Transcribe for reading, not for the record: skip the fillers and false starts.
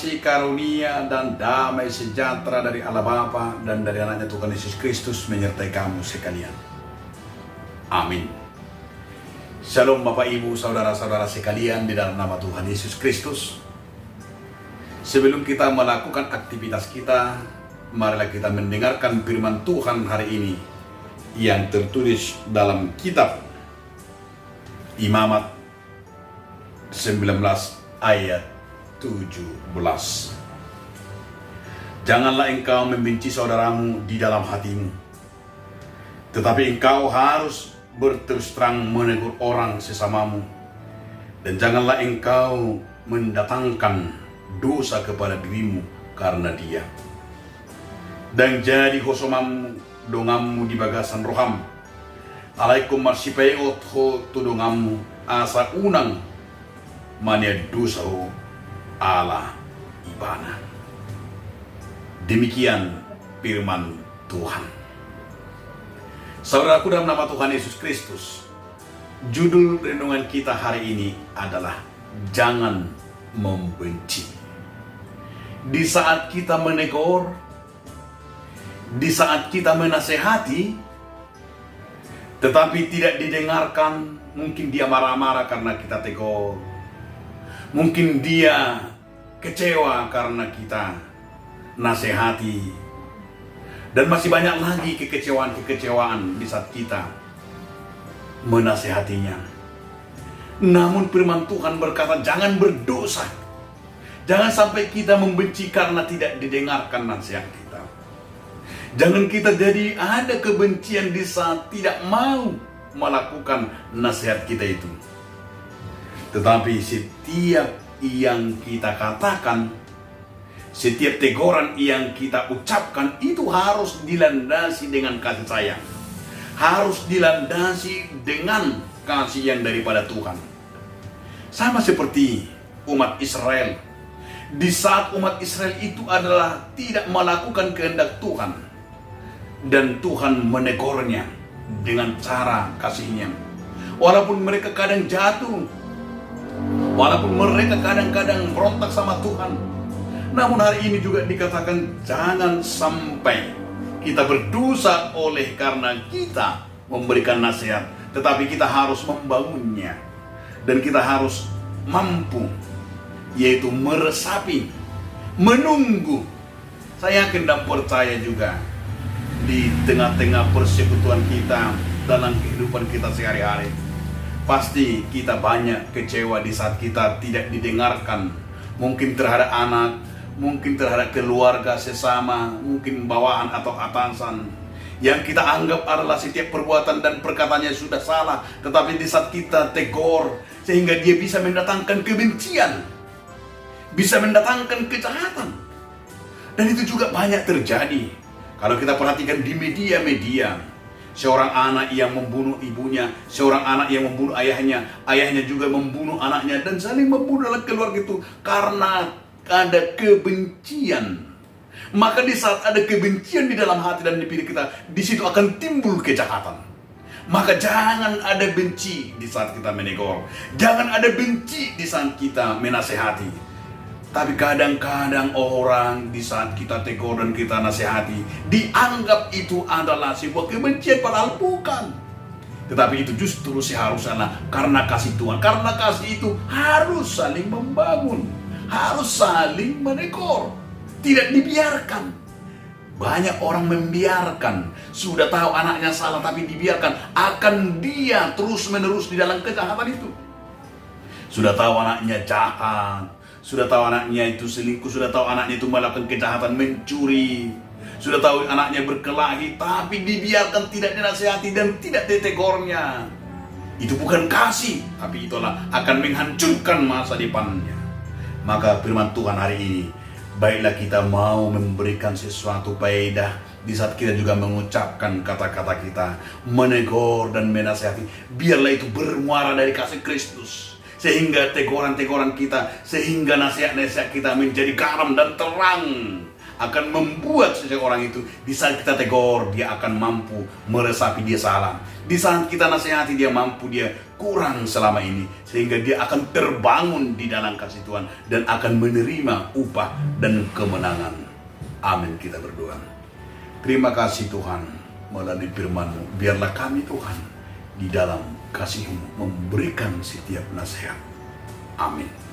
kasih karunia dan damai sejahtera dari Allah Bapa dan dari anaknya Tuhan Yesus Kristus menyertai kamu sekalian. Amin. Shalom Bapak Ibu saudara-saudara sekalian di dalam nama Tuhan Yesus Kristus. Sebelum kita melakukan aktivitas kita, marilah kita mendengarkan firman Tuhan hari ini yang tertulis dalam kitab Imamat 19 ayat 17. Janganlah engkau membenci saudaramu di dalam hatimu, tetapi engkau harus berterus terang menegur orang sesamamu, dan janganlah engkau mendatangkan dosa kepada dirimu karena dia. Dan jadi hosomamu dongamu di bagasan roham, alaikum marsipeot ho tudongamu asa unang mania dosa ho ala ibana. Demikian firman Tuhan. Saudaraku dalam nama Tuhan Yesus Kristus, judul renungan kita hari ini adalah jangan membenci. Di saat kita menegur, di saat kita menasehati, tetapi tidak didengarkan, mungkin dia marah-marah karena kita tegur, mungkin dia kecewa karena kita nasihati, dan masih banyak lagi kekecewaan di saat kita menasihatinya. Namun firman Tuhan berkata jangan berdosa. Jangan sampai kita membenci karena tidak didengarkan nasihat kita. Jangan kita jadi ada kebencian di saat tidak mau melakukan nasihat kita itu. Tetapi setiap yang kita katakan, setiap teguran yang kita ucapkan itu harus dilandasi dengan kasih sayang. Harus dilandasi dengan kasih yang daripada Tuhan. Sama seperti umat Israel. Di saat umat Israel itu adalah tidak melakukan kehendak Tuhan, dan Tuhan menegurnya dengan cara kasihnya. Walaupun mereka kadang jatuh, walaupun mereka kadang-kadang berontak sama Tuhan, namun hari ini juga dikatakan jangan sampai kita berdosa oleh karena kita memberikan nasihat, tetapi kita harus membangunnya. Dan kita harus mampu, yaitu meresapi, menunggu. Saya yakin dan percaya juga di tengah-tengah persekutuan kita, dalam kehidupan kita sehari-hari, pasti kita banyak kecewa di saat kita tidak didengarkan. Mungkin terhadap anak, mungkin terhadap keluarga sesama, mungkin bawahan atau atasan, yang kita anggap adalah setiap perbuatan dan perkataannya sudah salah, tetapi di saat kita tegur, sehingga dia bisa mendatangkan kebencian, bisa mendatangkan kejahatan. Dan itu juga banyak terjadi. Kalau kita perhatikan di media-media, seorang anak yang membunuh ibunya, seorang anak yang membunuh ayahnya, ayahnya juga membunuh anaknya, dan saling membunuh dalam keluarga itu karena ada kebencian. Maka di saat ada kebencian di dalam hati dan di diri kita, di situ akan timbul kejahatan. Maka jangan ada benci di saat kita menegur, jangan ada benci di saat kita menasehati. Tapi kadang-kadang orang di saat kita tegur dan kita nasihati, dianggap itu adalah sebuah kebencian, padahal bukan. Tetapi itu justru seharusnya karena kasih Tuhan. Karena kasih itu harus saling membangun, harus saling menegur, tidak dibiarkan. Banyak orang membiarkan, sudah tahu anaknya salah tapi dibiarkan, akan dia terus-menerus di dalam kejahatan itu. Sudah tahu anaknya jahat, sudah tahu anaknya itu selingkuh, sudah tahu anaknya itu melakukan kejahatan, mencuri, sudah tahu anaknya berkelahi, tapi dibiarkan, tidak dinasihati dan tidak ditegurnya. Itu bukan kasih, tapi itulah akan menghancurkan masa depannya. Maka firman Tuhan hari ini, baiklah kita mau memberikan sesuatu faedah di saat kita juga mengucapkan kata-kata kita, menegur dan menasihati. Biarlah itu bermuara dari kasih Kristus, sehingga teguran-teguran kita, sehingga nasihat-nasihat kita menjadi garam dan terang akan membuat seseorang itu di saat kita tegur dia akan mampu meresapi dia salah. Di saat kita nasihati dia mampu dia kurang selama ini, sehingga dia akan terbangun di dalam kasih Tuhan dan akan menerima upah dan kemenangan. Amin, kita berdoa. Terima kasih Tuhan, melalui firman-Mu biarlah kami Tuhan di dalam kasih-Mu memberikan setiap nasihat. Amin.